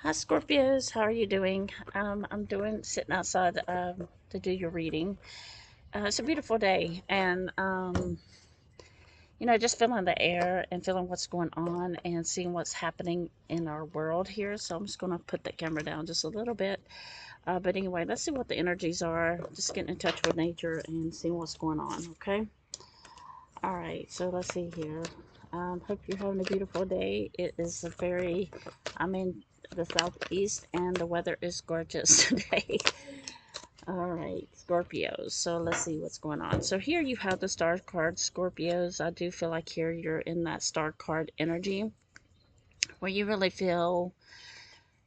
Hi Scorpios, how are you doing? I'm doing sitting outside to do your reading. It's a beautiful day, and just feeling the air and feeling what's going on and seeing what's happening in our world here. So I'm just going to put the camera down just a little bit. But anyway, let's see what the energies are. Just getting in touch with nature and seeing what's going on. Okay. All right. So let's see here. Hope you're having a beautiful day. It is a very, I'm in the southeast and the weather is gorgeous today. All right, Scorpios. So let's see what's going on. So here you have the star card, Scorpios. I do feel like here you're in that star card energy where you really feel,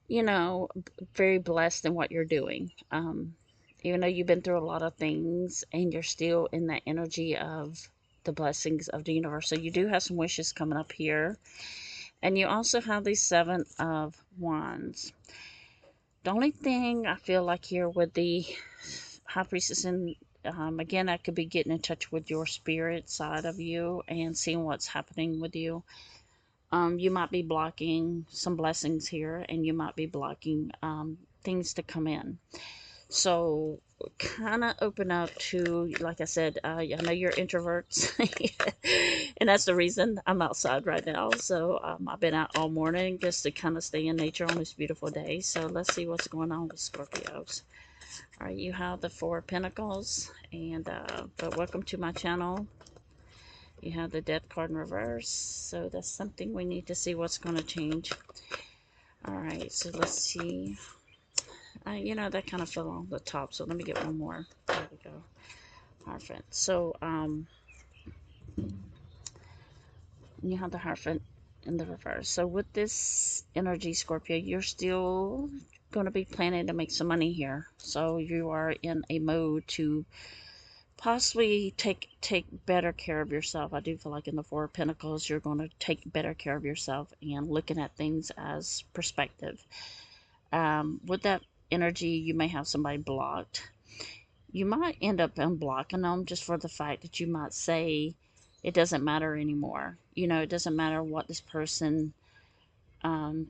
you know, very blessed in what you're doing. Even though you've been through a lot of things and you're still in that energy of the blessings of the universe. So you do have some wishes coming up here. And you also have the Seven of Wands. The only thing I feel like here with the High Priestess, and again, I could be getting in touch with your spirit side of you and seeing what's happening with you. You might be blocking some blessings here, and you might be blocking things to come in. So, kind of open up to, like I said, I know you're introverts, and that's the reason I'm outside right now. So, I've been out all morning just to kind of stay in nature on this beautiful day. So, let's see what's going on with Scorpios. All right, you have the Four of Pentacles, and but welcome to my channel. You have the Death card in reverse, so that's something we need to see what's going to change. All right, so let's see. That kind of fell on the top, so let me get one more. There we go. Hierophant. So, you have the Hierophant in the reverse. So, with this energy, Scorpio, you're still going to be planning to make some money here. So, you are in a mode to possibly take better care of yourself. I do feel like in the Four of Pentacles, you're going to take better care of yourself and looking at things as perspective. With that energy, you may have somebody blocked. You might end up unblocking them just for the fact that you might say it doesn't matter anymore. It doesn't matter what this person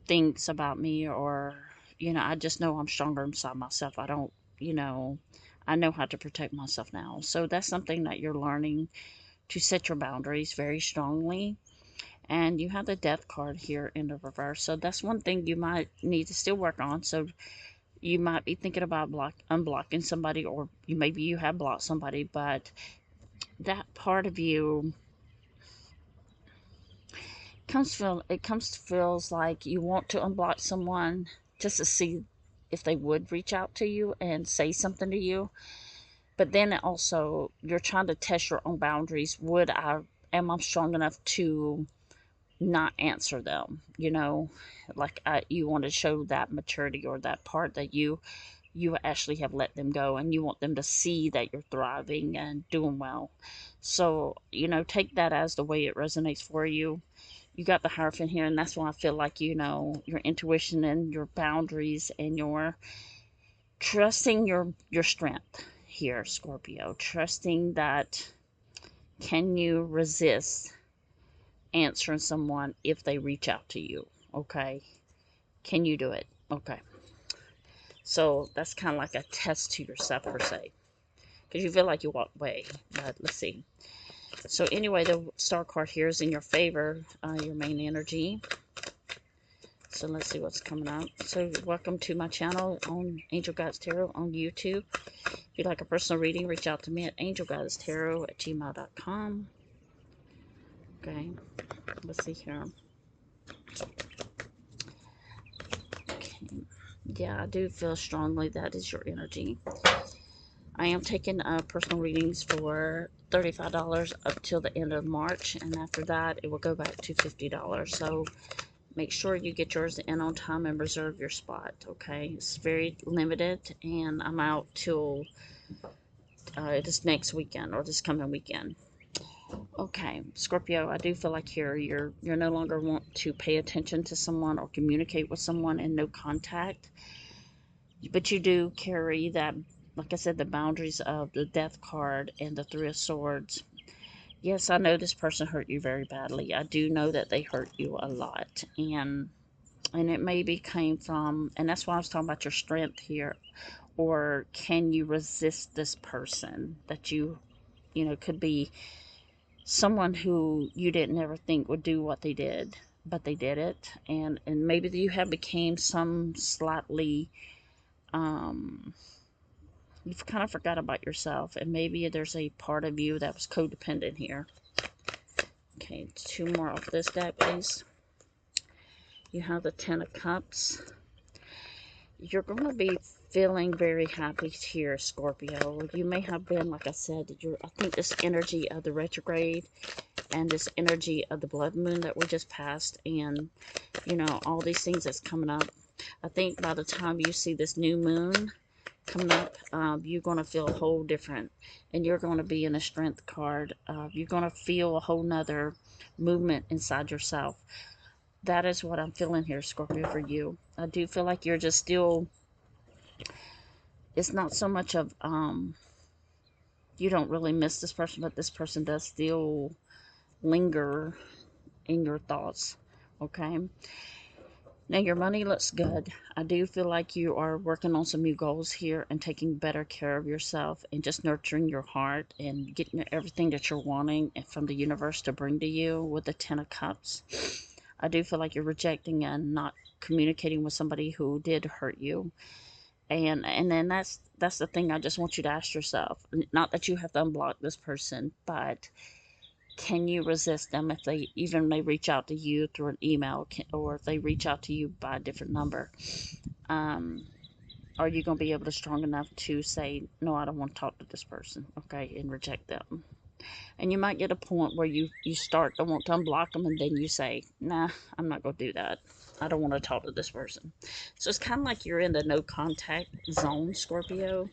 thinks about me, or I just know I'm stronger inside myself. I don't, you know, I know how to protect myself now. So that's something that you're learning, to set your boundaries very strongly. And you have the Death card here in the reverse. So that's one thing you might need to still work on. So you might be thinking about unblocking somebody, or maybe you have blocked somebody, but that part of you feels like you want to unblock someone just to see if they would reach out to you and say something to you. But then also you're trying to test your own boundaries. Am I strong enough to not answer them? Like you want to show that maturity, or that part that you actually have let them go, and you want them to see that you're thriving and doing well. So, take that as the way it resonates for you. You got the Hierophant here, and that's why I feel like, your intuition and your boundaries and your trusting your strength here, Scorpio. Trusting that, can you resist answering someone if they reach out to you? Okay. Can you do it? Okay. So that's kind of like a test to yourself, per se, because you feel like you walked away. But let's see. So anyway, the star card here is in your favor, your main energy. So let's see what's coming up. So welcome to my channel on Angel Guides Tarot on YouTube. If you'd like a personal reading, reach out to me at angelguidestarot@gmail.com. Okay, let's see here. Okay, yeah, I do feel strongly that is your energy. I am taking personal readings for $35 up till the end of March, and after that it will go back to $50. So make sure you get yours in on time and reserve your spot. Okay, it's very limited, and I'm out till this next weekend, or this coming weekend. Okay, Scorpio, I do feel like here you're no longer want to pay attention to someone or communicate with someone in no contact, but you do carry that, like I said, the boundaries of the Death card and the Three of Swords. Yes, I know this person hurt you very badly. I do know that they hurt you a lot, and And it maybe came from, and that's why I was talking about your strength here. Or can you resist this person that you know, could be someone who you didn't ever think would do what they did, but they did it. And maybe you have became some slightly, you've kind of forgot about yourself, and maybe there's a part of you that was codependent here. Okay, 2 more off this deck, please. You have the Ten of Cups. You're going to be feeling very happy here, Scorpio. You may have been, like I said, I think this energy of the retrograde and this energy of the blood moon that we just passed, and, you know, all these things that's coming up. I think by the time you see this new moon coming up, you're going to feel a whole different, and you're going to be in a strength card. You're going to feel a whole nother movement inside yourself. That is what I'm feeling here, Scorpio, for you. I do feel like you're just still, it's not so much of, you don't really miss this person, but this person does still linger in your thoughts, okay? Now, your money looks good. I do feel like you are working on some new goals here and taking better care of yourself and just nurturing your heart and getting everything that you're wanting from the universe to bring to you with the Ten of Cups. I do feel like you're rejecting and not communicating with somebody who did hurt you. And then that's the thing I just want you to ask yourself. Not that you have to unblock this person, but can you resist them if they even may reach out to you through an email, or if they reach out to you by a different number? Are you going to be able to strong enough to say, no, I don't want to talk to this person, okay, and reject them? And you might get a point where you start to want to unblock them, and then you say, nah, I'm not going to do that. I don't want to talk to this person. So it's kind of like you're in the no contact zone, Scorpio,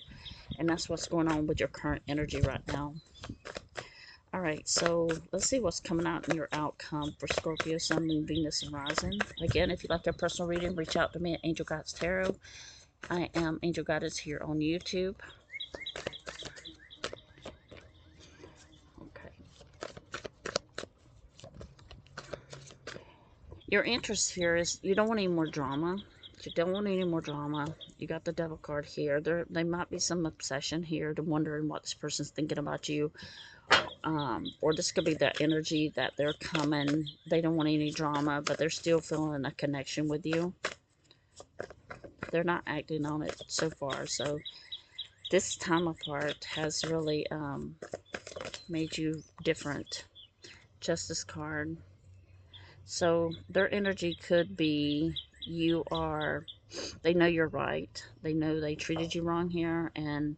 and that's what's going on with your current energy right now. All right, so let's see what's coming out in your outcome for Scorpio, Sun, Moon, Venus, and Rising. Again, if you'd like a personal reading, reach out to me at Angel Guides Tarot. I am Angel Guides here on YouTube. Okay. Your interest here is you don't want any more drama. You don't want any more drama. You got the Devil card here. There might be some obsession here to wondering what this person's thinking about you. Or this could be the energy that they're coming. They don't want any drama, but they're still feeling a connection with you. They're not acting on it so far. So this time apart has really made you different. Justice card. So their energy could be they know you're right. They know they treated you wrong here, and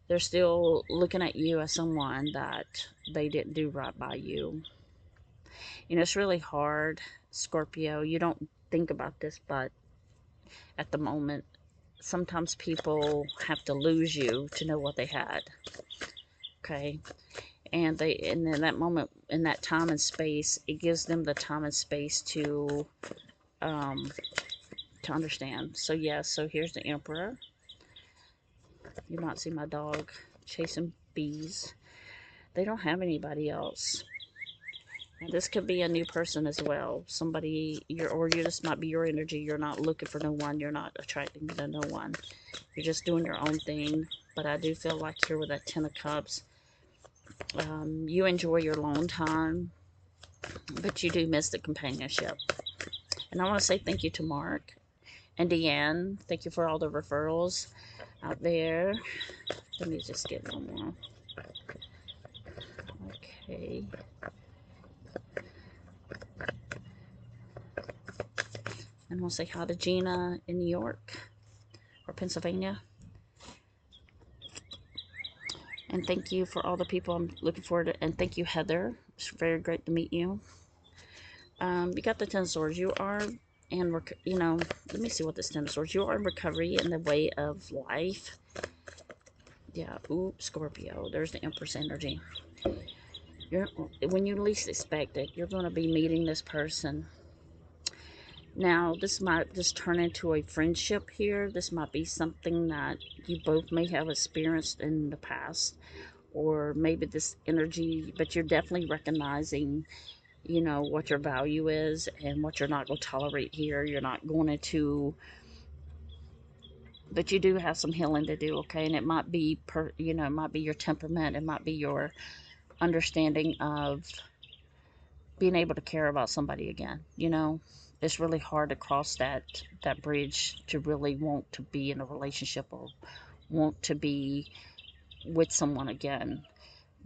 they're still looking at you as someone that they didn't do right by you. You know, it's really hard, Scorpio. You don't think about this, but at the moment, sometimes people have to lose you to know what they had. Okay? And in that moment, in that time and space, it gives them the time and space to understand. So yeah, so here's the Emperor. You might see my dog chasing bees. They don't have anybody else. And this could be a new person as well. Somebody, or you just might be your energy. You're not looking for no one. You're not attracting to no one. You're just doing your own thing. But I do feel like here with that Ten of Cups, you enjoy your alone time, but you do miss the companionship. And I want to say thank you to Mark and Deanne. Thank you for all the referrals out there. Let me just get one more. Okay. And we'll say hi to Gina in New York or Pennsylvania. And thank you for all the people I'm looking forward to. And thank you, Heather. It's very great to meet you. You got the Ten of Swords. You are, and you know, let me see what this Ten of Swords. You are in recovery in the way of life. Yeah, oops, Scorpio. There's the Empress energy. When you least expect it, you're going to be meeting this person. Now, this might just turn into a friendship here. This might be something that you both may have experienced in the past. Or maybe this energy, but you're definitely recognizing you know, what your value is and what you're not going to tolerate here. You're not going to, but you do have some healing to do, okay? And it might be, you know, it might be your temperament. It might be your understanding of being able to care about somebody again, you know? It's really hard to cross that bridge to really want to be in a relationship or want to be with someone again.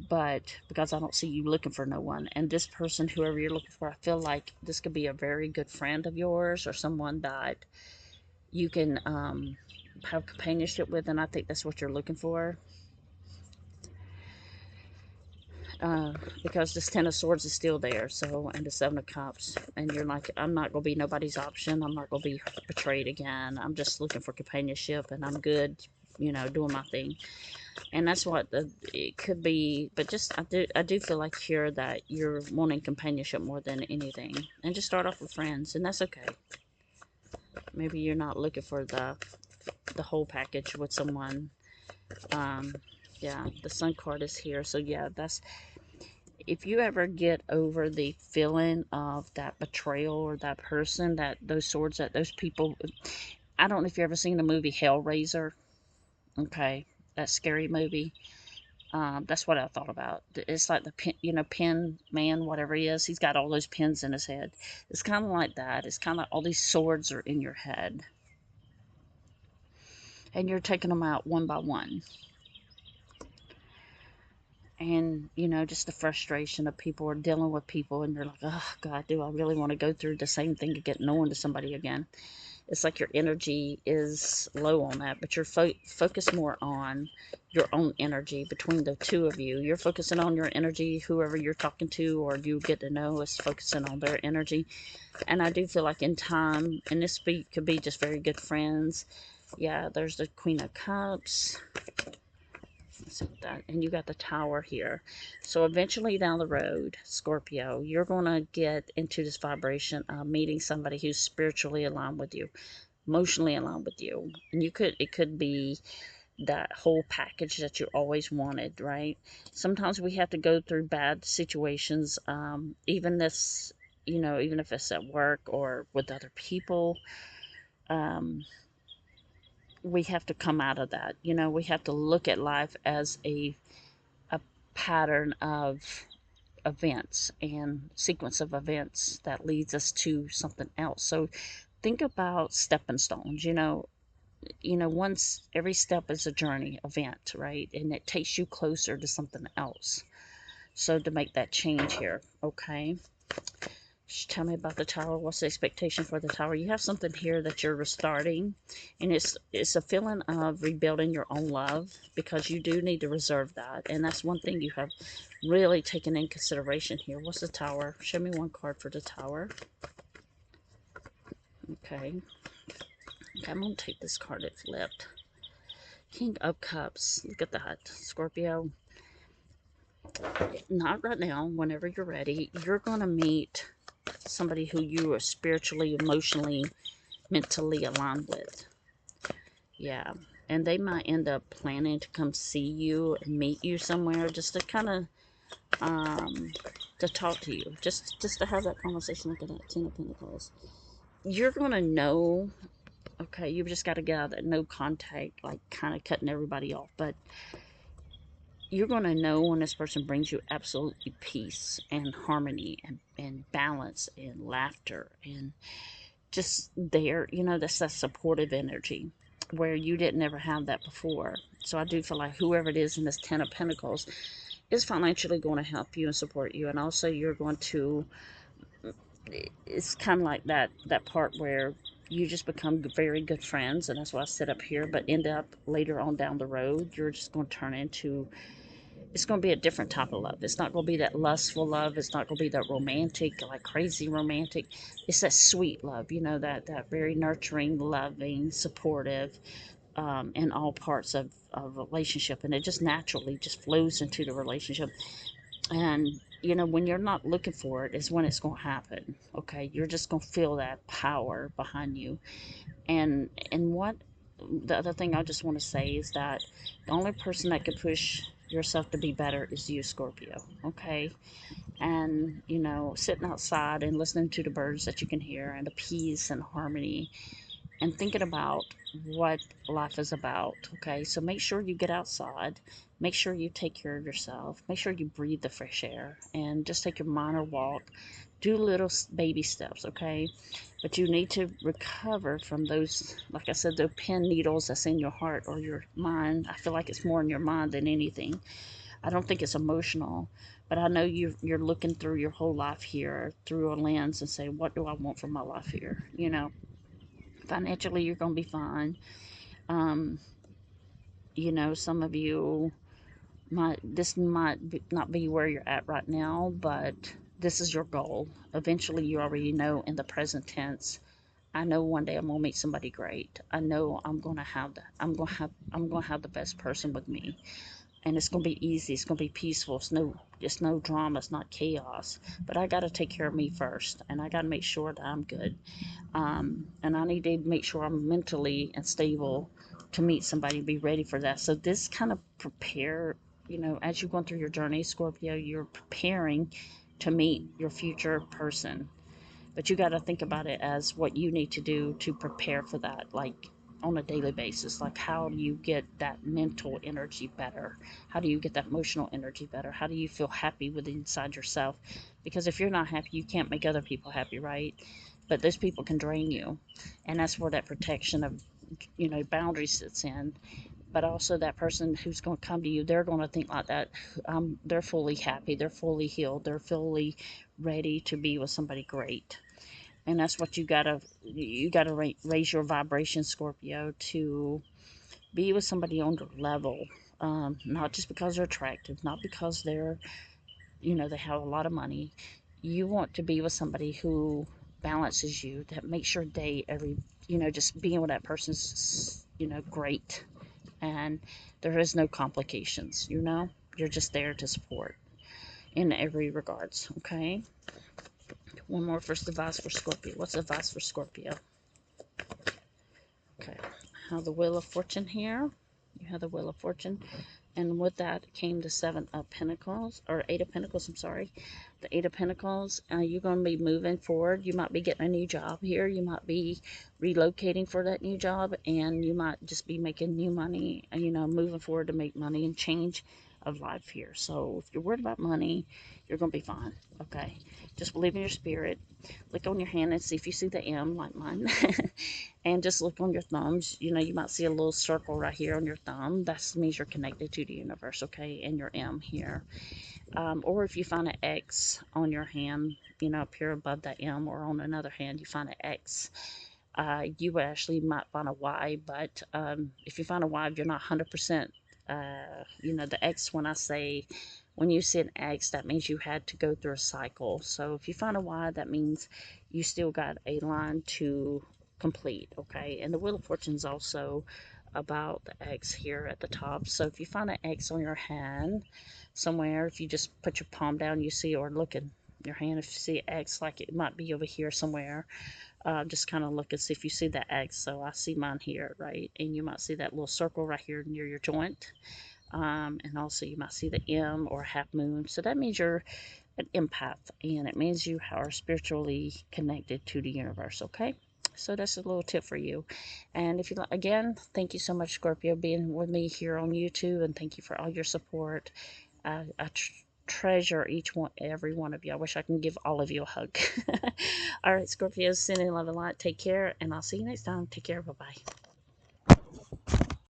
But because I don't see you looking for no one, and this person, whoever you're looking for, I feel like this could be a very good friend of yours or someone that you can have companionship with, and I think that's what you're looking for. uh, because this Ten of Swords is still there, so, and the Seven of Cups, and you're like, I'm not gonna be nobody's option. I'm not gonna be betrayed again. I'm just looking for companionship, and I'm good, you know, doing my thing. And that's what it could be. But just I do feel like here that you're wanting companionship more than anything, and just start off with friends, and that's okay. Maybe you're not looking for the whole package with someone. Um, yeah, the Sun card is here, so yeah, that's, if you ever get over the feeling of that betrayal or that person, that those swords, that those people, I don't know if you've ever seen the movie Hellraiser. Okay, that scary movie. That's what I thought about. It's like the pin, you know, pin man, whatever he is. He's got all those pins in his head. It's kind of like that. It's kind of like all these swords are in your head, and you're taking them out one by one. And, you know, just the frustration of people are dealing with people, and you're like, oh God, do I really want to go through the same thing to get known to somebody again? It's like your energy is low on that, but you're focused more on your own energy. Between the two of you, you're focusing on your energy. Whoever you're talking to or you get to know is focusing on their energy. And I do feel like in time, and this could be just very good friends. Yeah, there's the Queen of Cups. Let's see what that, and you got the Tower here. So eventually down the road, Scorpio, you're going to get into this vibration of meeting somebody who's spiritually aligned with you, emotionally aligned with you. And it could be that whole package that you always wanted, right? Sometimes we have to go through bad situations, even this, you know, even if it's at work or with other people. Um, we have to come out of that. You know, we have to look at life as a pattern of events and sequence of events that leads us to something else. So think about stepping stones. Once every step is a journey event, right? And it takes you closer to something else. So to make that change here, okay? Tell me about the Tower. What's the expectation for the Tower? You have something here that you're restarting, and it's a feeling of rebuilding your own love, because you do need to reserve that, and that's one thing you have really taken in consideration here. What's the Tower? Show me one card for the Tower. Okay. Okay, I'm gonna take this card it flipped. King of Cups. Look at that, Scorpio. Not right now. Whenever you're ready, you're gonna meet somebody who you are spiritually, emotionally, mentally aligned with. Yeah. And they might end up planning to come see you and meet you somewhere, just to kind of to talk to you, just to have that conversation. Look at that, Ten of Pentacles. You're gonna know. Okay, you've just got to get out of that no contact, like kind of cutting everybody off. But you're going to know when this person brings you absolutely peace and harmony and balance and laughter and just there, that's that supportive energy where you didn't ever have that before. So I do feel like whoever it is in this Ten of Pentacles is financially going to help you and support you. And also you're going to, it's kind of like that part where you just become very good friends, and that's why I sit up here, but end up later on down the road, you're just going to turn into, it's going to be a different type of love. It's not going to be that lustful love. It's not going to be that romantic, like crazy romantic. It's that sweet love, that very nurturing, loving, supportive, in all parts of a relationship. And it just naturally just flows into the relationship. And, when you're not looking for it is when it's going to happen. Okay. You're just going to feel that power behind you. And what the other thing I just want to say is that the only person that can push yourself to be better is you, Scorpio. Okay. and, you know, sitting outside and listening to the birds that you can hear and the peace and harmony and thinking about what life is about. Okay, so make sure you get outside, make sure you take care of yourself, make sure you breathe the fresh air, and just take your minor walk. Do little baby steps, okay? But you need to recover from those, like I said, those pin needles that's in your heart or your mind. I feel like it's more in your mind than anything. I don't think it's emotional, but I know you're looking through your whole life here through a lens and say, what do I want from my life here? You know, financially, you're going to be fine. Um, you know, some of you might not be where you're at right now, but this is your goal. Eventually, you already know in the present tense. I know one day I'm gonna meet somebody great. I know I'm gonna have the best person with me, and it's gonna be easy. It's gonna be peaceful. It's no drama. It's not chaos. But I gotta take care of me first, and I gotta make sure that I'm good. And I need to make sure I'm mentally and stable to meet somebody, be ready for that. So this kind of prepare, you know, as you're going through your journey, Scorpio, you're preparing to meet your future person. But you got to think about it as what you need to do to prepare for that, like on a daily basis. Like, how do you get that mental energy better? How do you get that emotional energy better? How do you feel happy within inside yourself? Because if you're not happy, you can't make other people happy, right? But those people can drain you, and that's where that protection of, you know, boundaries sits in. But also that person who's going to come to you, they're going to think like that. They're fully happy, they're fully healed, they're fully ready to be with somebody great. And that's what you gotta raise your vibration, Scorpio, to be with somebody on your level. Not just because they're attractive, not because they're, you know, they have a lot of money. You want to be with somebody who balances you, that makes your day every, you know, just being with that person's, you know, great. And there is no complications, you know, you're just there to support in every regards. Okay, one more first advice for Scorpio. What's advice for Scorpio? Okay, I have the Wheel of Fortune here. You have the Wheel of Fortune, and with that came the Seven of Pentacles, or Eight of Pentacles, I'm sorry. The Eight of Pentacles, you're going to be moving forward. You might be getting a new job here. You might be relocating for that new job, and you might just be making new money, you know, moving forward to make money and change of life here. So if you're worried about money, you're going to be fine, okay? Just believe in your spirit. Look on your hand and see if you see the M like mine. And just look on your thumbs. You know, you might see a little circle right here on your thumb. That means you're connected to the universe, okay? And your M here. Or if you find an X on your hand, you know, up here above that M, or on another hand, you find an X. You actually might find a Y, but if you find a Y, you're not 100%. You know, the X, when you see an X, that means you had to go through a cycle. So if you find a Y, that means you still got a line to complete, okay? And the Wheel of Fortune is also about the X here at the top. So if you find an X on your hand somewhere, if you just put your palm down, you see, or look in your hand, if you see X, like it might be over here somewhere, just kind of look and see if you see that X. So I see mine here, right? And you might see that little circle right here near your joint. And also you might see the M or half moon. So that means you're an empath, and it means you are spiritually connected to the universe, okay? So that's a little tip for you. And if you like, again, thank you so much, Scorpio, being with me here on YouTube, and thank you for all your support. I treasure each one, every one of you. I wish I can give all of you a hug. All right, Scorpios, sending love and light. Take care, and I'll see you next time. Take care. Bye bye.